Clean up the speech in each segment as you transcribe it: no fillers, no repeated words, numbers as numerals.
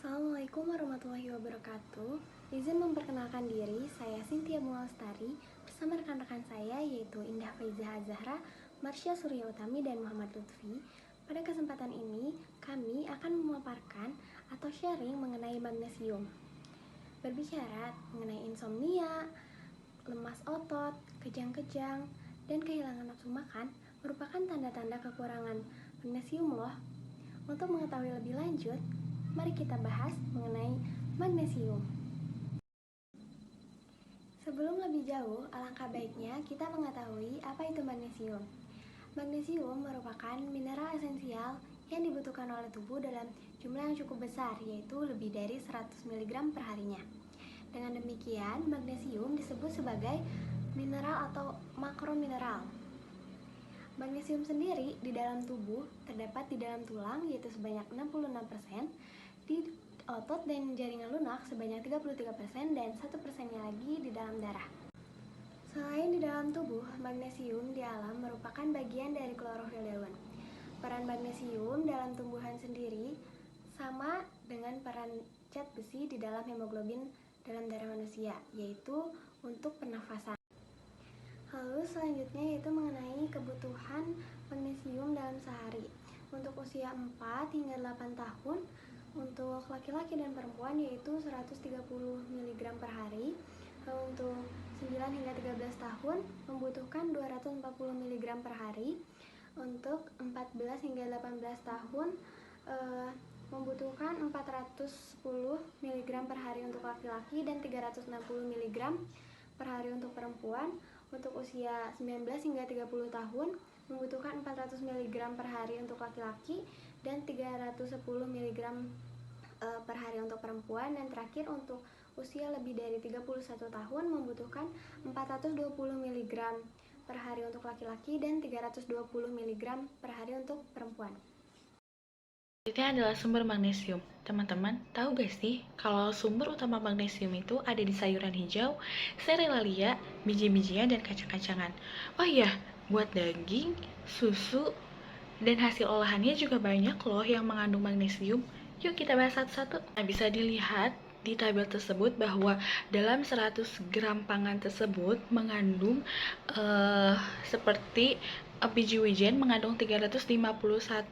Assalamualaikum warahmatullahi wabarakatuh. Izin memperkenalkan diri, saya Cynthia Bunga Lestari bersama rekan-rekan saya yaitu Indah Faizah Zahra, Marsha Surya Utami, dan Muhammad Lutfi. Pada kesempatan ini, kami akan memaparkan atau sharing mengenai magnesium. Berbicara mengenai insomnia, lemas otot, kejang-kejang, dan kehilangan nafsu makan merupakan tanda-tanda kekurangan magnesium loh. Untuk mengetahui lebih lanjut, mari kita bahas mengenai magnesium. Sebelum lebih jauh, alangkah baiknya kita mengetahui apa itu magnesium. Magnesium merupakan mineral esensial yang dibutuhkan oleh tubuh dalam jumlah yang cukup besar, yaitu lebih dari 100 mg per harinya. Dengan demikian, magnesium disebut sebagai mineral atau makromineral. Magnesium sendiri di dalam tubuh terdapat di dalam tulang yaitu sebanyak 66%, di otot dan jaringan lunak sebanyak 33%, dan 1%-nya lagi di dalam darah. Selain di dalam tubuh, magnesium di alam merupakan bagian dari klorofil daun. Peran magnesium dalam tumbuhan sendiri sama dengan peran zat besi di dalam hemoglobin dalam darah manusia, yaitu untuk pernafasan. Lalu selanjutnya yaitu mengenai kebutuhan magnesium dalam sehari. Untuk usia 4 hingga 8 tahun, untuk laki-laki dan perempuan yaitu 130 mg per hari. Lalu untuk 9 hingga 13 tahun membutuhkan 240 mg per hari. Untuk 14 hingga 18 tahun membutuhkan 410 mg per hari untuk laki-laki dan 360 mg per hari untuk perempuan. Untuk usia 19 hingga 30 tahun membutuhkan 400 mg per hari untuk laki-laki dan 310 mg per hari untuk perempuan. Dan terakhir untuk usia lebih dari 31 tahun membutuhkan 420 mg per hari untuk laki-laki dan 320 mg per hari untuk perempuan. Selanjutnya adalah sumber magnesium. Teman-teman, tahu gak sih kalau sumber utama magnesium itu ada di sayuran hijau, serelalia, biji-bijian, dan kacang-kacangan. Oh iya, buat daging, susu, dan hasil olahannya juga banyak loh yang mengandung magnesium. Yuk kita bahas satu-satu. Nah, bisa dilihat di tabel tersebut bahwa dalam 100 gram pangan tersebut mengandung seperti biji-wijen mengandung 351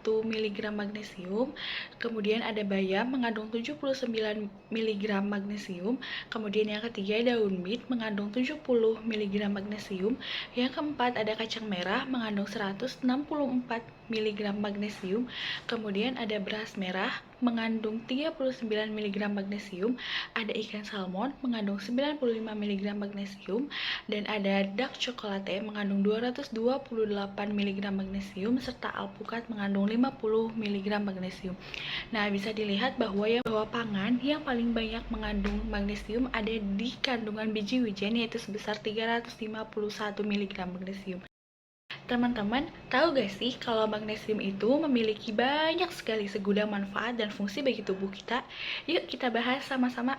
mg magnesium, kemudian ada bayam mengandung 79 mg magnesium, kemudian yang ketiga daun bit mengandung 70 mg magnesium, yang keempat ada kacang merah mengandung 164 mg magnesium, kemudian ada beras merah mengandung 39 mg magnesium, ada ikan salmon mengandung 95 mg magnesium, dan ada dark chocolate mengandung 228 mg magnesium, serta alpukat mengandung 50 mg magnesium. Nah, bisa dilihat bahwa pangan yang paling banyak mengandung magnesium ada di kandungan biji wijen yaitu sebesar 351 mg magnesium. Teman-teman, tahu gak sih kalau magnesium itu memiliki banyak sekali segudang manfaat dan fungsi bagi tubuh kita? Yuk kita bahas sama-sama.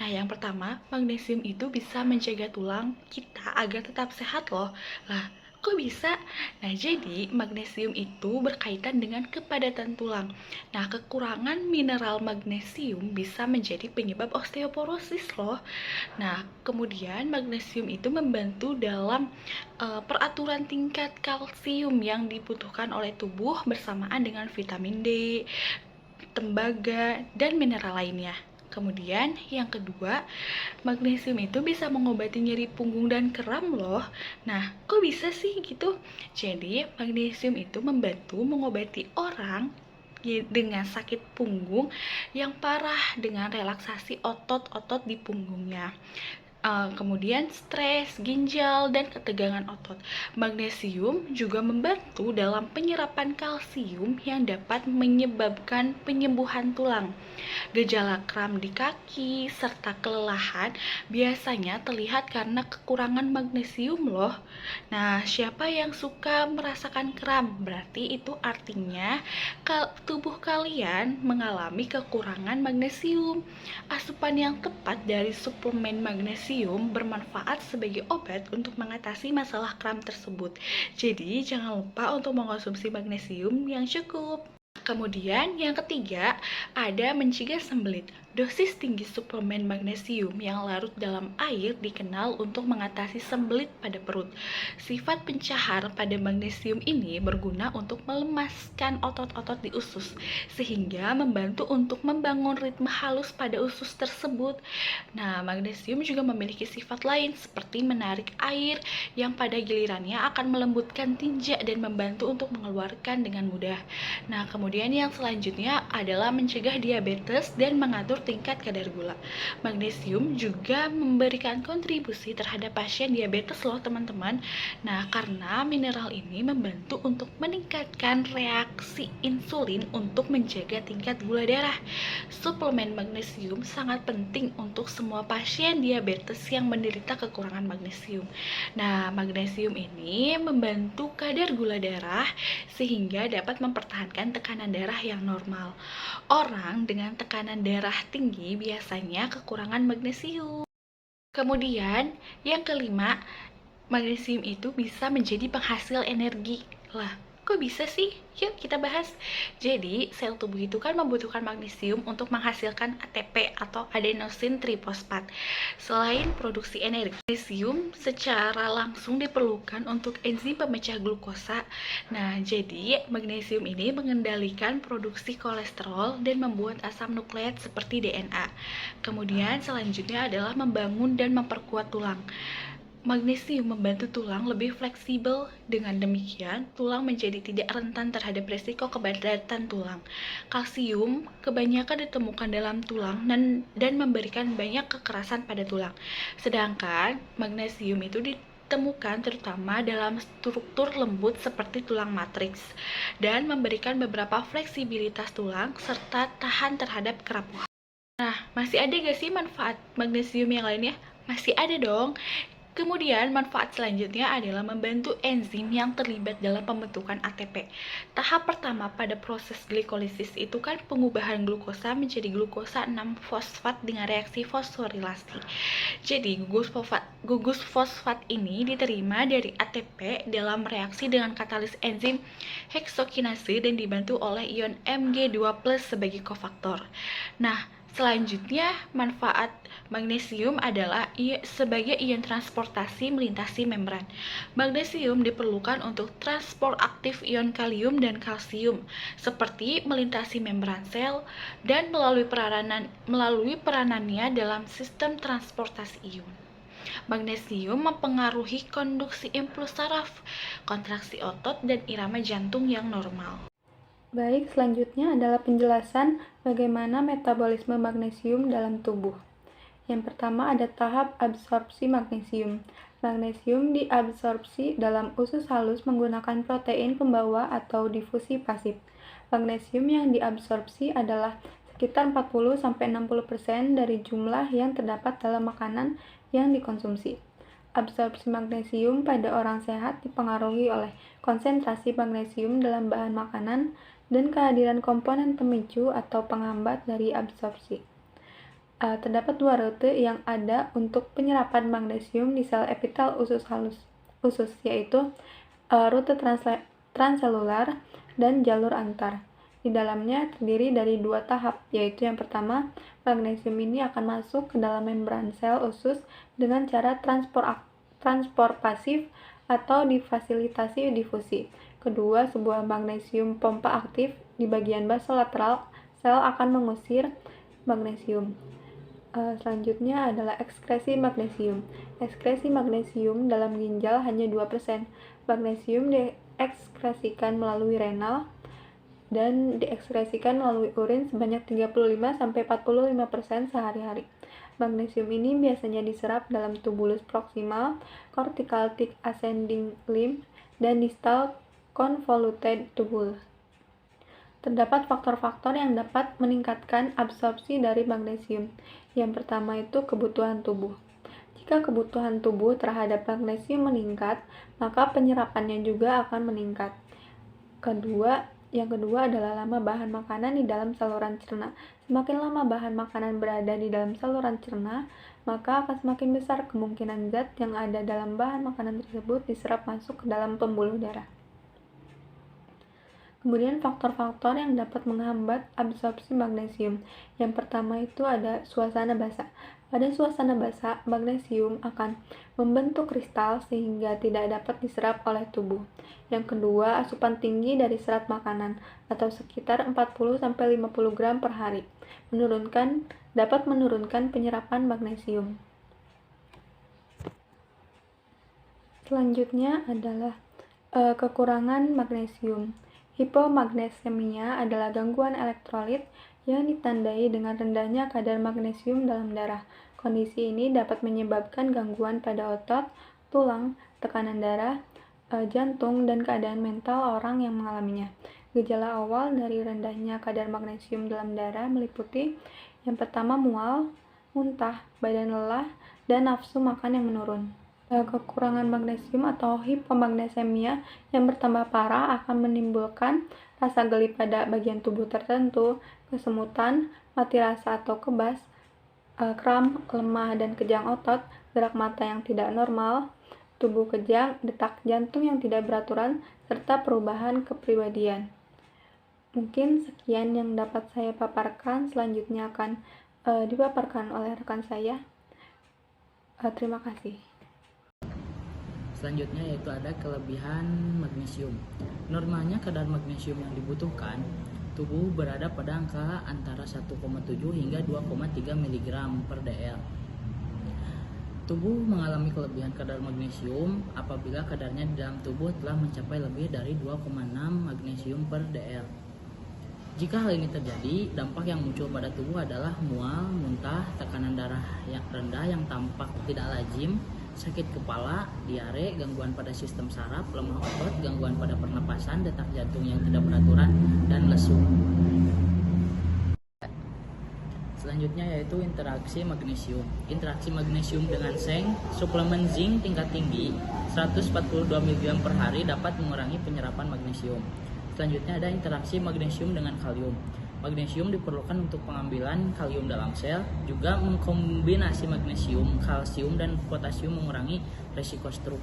Nah, yang pertama, magnesium itu bisa menjaga tulang kita agar tetap sehat loh. Lah, kok bisa? Nah, jadi magnesium itu berkaitan dengan kepadatan tulang. Nah, kekurangan mineral magnesium bisa menjadi penyebab osteoporosis loh. Nah, kemudian magnesium itu membantu dalam peraturan tingkat kalsium yang dibutuhkan oleh tubuh bersamaan dengan vitamin D, tembaga, dan mineral lainnya. Kemudian yang kedua, magnesium itu bisa mengobati nyeri punggung dan kram loh. Nah, kok bisa sih gitu? Jadi, magnesium itu membantu mengobati orang dengan sakit punggung yang parah dengan relaksasi otot-otot di punggungnya. Kemudian stres, ginjal, dan ketegangan otot. Magnesium juga membantu dalam penyerapan kalsium yang dapat menyebabkan penyembuhan tulang. Gejala kram di kaki serta kelelahan biasanya terlihat karena kekurangan magnesium loh. Nah, siapa yang suka merasakan kram? Berarti itu artinya tubuh kalian mengalami kekurangan magnesium. Asupan yang tepat dari suplemen magnesium bermanfaat sebagai obat untuk mengatasi masalah kram tersebut. Jadi, jangan lupa untuk mengonsumsi magnesium yang cukup. Kemudian yang ketiga, ada mencegah sembelit. Dosis tinggi suplemen magnesium yang larut dalam air dikenal untuk mengatasi sembelit pada perut. Sifat pencahar pada magnesium ini berguna untuk melemaskan otot-otot di usus, sehingga membantu untuk membangun ritme halus pada usus tersebut. Nah, magnesium juga memiliki sifat lain seperti menarik air yang pada gilirannya akan melembutkan tinja dan membantu untuk mengeluarkan dengan mudah. Nah, kemudian yang selanjutnya adalah mencegah diabetes dan mengatur tingkat kadar gula. Magnesium juga memberikan kontribusi terhadap pasien diabetes loh teman-teman. Nah, karena mineral ini membantu untuk meningkatkan reaksi insulin untuk menjaga tingkat gula darah. Suplemen magnesium sangat penting untuk semua pasien diabetes yang menderita kekurangan magnesium. Nah, magnesium ini membantu kadar gula darah sehingga dapat mempertahankan tekanan darah yang normal. Orang dengan tekanan darah tinggi biasanya kekurangan magnesium. Kemudian, yang kelima, magnesium itu bisa menjadi penghasil energi. Lah, kok bisa sih? Yuk kita bahas. Jadi, sel tubuh itu kan membutuhkan magnesium untuk menghasilkan ATP atau adenosine trifosfat. Selain produksi energi, magnesium secara langsung diperlukan untuk enzim pemecah glukosa. Nah, jadi magnesium ini mengendalikan produksi kolesterol dan membuat asam nukleat seperti DNA. Kemudian selanjutnya adalah membangun dan memperkuat tulang. Magnesium membantu tulang lebih fleksibel. Dengan demikian, tulang menjadi tidak rentan terhadap resiko kepadatan tulang. Kalsium kebanyakan ditemukan dalam tulang dan memberikan banyak kekerasan pada tulang. Sedangkan magnesium itu ditemukan terutama dalam struktur lembut seperti tulang matriks dan memberikan beberapa fleksibilitas tulang serta tahan terhadap kerapuhan. Nah, masih ada gak sih manfaat magnesium yang lainnya? Masih ada dong. Kemudian, manfaat selanjutnya adalah membantu enzim yang terlibat dalam pembentukan ATP. Tahap pertama pada proses glikolisis itu kan pengubahan glukosa menjadi glukosa 6-fosfat dengan reaksi fosforilasi. Jadi, gugus fosfat ini diterima dari ATP dalam reaksi dengan katalis enzim heksokinase dan dibantu oleh ion Mg2+ sebagai kofaktor. Nah, selanjutnya, manfaat magnesium adalah sebagai ion transportasi melintasi membran. Magnesium diperlukan untuk transport aktif ion kalium dan kalsium, seperti melintasi membran sel dan melalui peranannya dalam sistem transportasi ion. Magnesium mempengaruhi konduksi impuls saraf, kontraksi otot, dan irama jantung yang normal. Baik, selanjutnya adalah penjelasan bagaimana metabolisme magnesium dalam tubuh. Yang pertama ada tahap absorpsi magnesium. Magnesium diabsorpsi dalam usus halus menggunakan protein pembawa atau difusi pasif. Magnesium yang diabsorpsi adalah sekitar 40-60% dari jumlah yang terdapat dalam makanan yang dikonsumsi. Absorpsi magnesium pada orang sehat dipengaruhi oleh konsentrasi magnesium dalam bahan makanan dan kehadiran komponen pemicu atau penghambat dari absorpsi. Terdapat dua rute yang ada untuk penyerapan magnesium di sel epitel usus, yaitu rute transselular dan jalur antar. Di dalamnya terdiri dari dua tahap, yaitu yang pertama, magnesium ini akan masuk ke dalam membran sel usus dengan cara transport pasif atau difasilitasi difusi. Kedua, sebuah magnesium pompa aktif di bagian basolateral sel akan mengusir magnesium. Selanjutnya adalah ekskresi magnesium. Ekskresi magnesium dalam ginjal hanya 2%. Magnesium diekskresikan melalui renal dan diekskresikan melalui urin sebanyak 35-45% sehari-hari. Magnesium ini biasanya diserap dalam tubulus proximal, cortical thick ascending limb, dan distal convoluted tubule. Terdapat faktor-faktor yang dapat meningkatkan absorpsi dari magnesium. Yang pertama itu kebutuhan tubuh. Jika kebutuhan tubuh terhadap magnesium meningkat, maka penyerapannya juga akan meningkat. Yang kedua adalah lama bahan makanan di dalam saluran cerna. Semakin lama bahan makanan berada di dalam saluran cerna, maka akan semakin besar kemungkinan zat yang ada dalam bahan makanan tersebut diserap masuk ke dalam pembuluh darah. Kemudian faktor-faktor yang dapat menghambat absorpsi magnesium. Yang pertama itu ada suasana basah. Pada suasana basah, magnesium akan membentuk kristal sehingga tidak dapat diserap oleh tubuh. Yang kedua, asupan tinggi dari serat makanan atau sekitar 40-50 gram per hari dapat menurunkan penyerapan magnesium. Selanjutnya adalah kekurangan magnesium. Hipomagnesemia adalah gangguan elektrolit yang ditandai dengan rendahnya kadar magnesium dalam darah. Kondisi ini dapat menyebabkan gangguan pada otot, tulang, tekanan darah, jantung, dan keadaan mental orang yang mengalaminya. Gejala awal dari rendahnya kadar magnesium dalam darah meliputi yang pertama mual, muntah, badan lelah, dan nafsu makan yang menurun. Kekurangan magnesium atau hipomagnesemia yang bertambah parah akan menimbulkan rasa geli pada bagian tubuh tertentu, kesemutan, mati rasa atau kebas, kram, lemah dan kejang otot, gerak mata yang tidak normal, tubuh kejang, detak jantung yang tidak beraturan, serta perubahan kepribadian. Mungkin sekian yang dapat saya paparkan, selanjutnya akan dipaparkan oleh rekan saya. Terima kasih. Selanjutnya yaitu ada kelebihan magnesium. Normalnya kadar magnesium yang dibutuhkan tubuh berada pada angka antara 1,7 hingga 2,3 mg per dl. Tubuh mengalami kelebihan kadar magnesium apabila kadarnya di dalam tubuh telah mencapai lebih dari 2,6 magnesium per dl. Jika hal ini terjadi, dampak yang muncul pada tubuh adalah mual, muntah, tekanan darah yang rendah yang tampak tidak lazim, sakit kepala, diare, gangguan pada sistem saraf, lemah otot, gangguan pada pernapasan, detak jantung yang tidak beraturan, dan lesu. Selanjutnya yaitu interaksi magnesium. Interaksi magnesium dengan seng, suplemen zinc tingkat tinggi 142 mg per hari dapat mengurangi penyerapan magnesium. Selanjutnya ada interaksi magnesium dengan kalium. Magnesium diperlukan untuk pengambilan kalium dalam sel, juga mengkombinasi magnesium, kalsium, dan potasium mengurangi risiko stroke.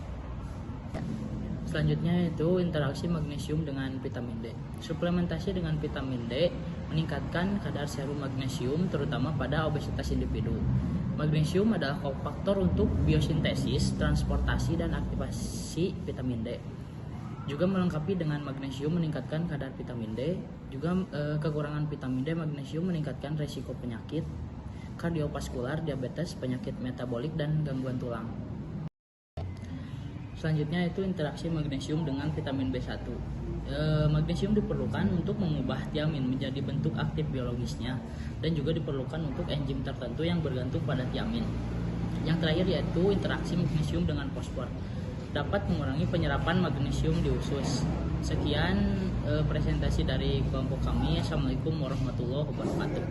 Selanjutnya itu interaksi magnesium dengan vitamin D. Suplementasi dengan vitamin D meningkatkan kadar serum magnesium terutama pada obesitas individu. Magnesium adalah kofaktor untuk biosintesis, transportasi, dan aktivasi vitamin D. Juga melengkapi dengan magnesium meningkatkan kadar vitamin D. Juga kekurangan vitamin D magnesium meningkatkan risiko penyakit kardiovaskular, diabetes, penyakit metabolik, dan gangguan tulang. Selanjutnya itu interaksi magnesium dengan vitamin B1. Magnesium diperlukan untuk mengubah tiamin menjadi bentuk aktif biologisnya dan juga diperlukan untuk enzim tertentu yang bergantung pada tiamin. Yang terakhir yaitu interaksi magnesium dengan fosfor. Dapat mengurangi penyerapan magnesium di usus. Sekian presentasi dari kelompok kami. Assalamualaikum warahmatullahi wabarakatuh.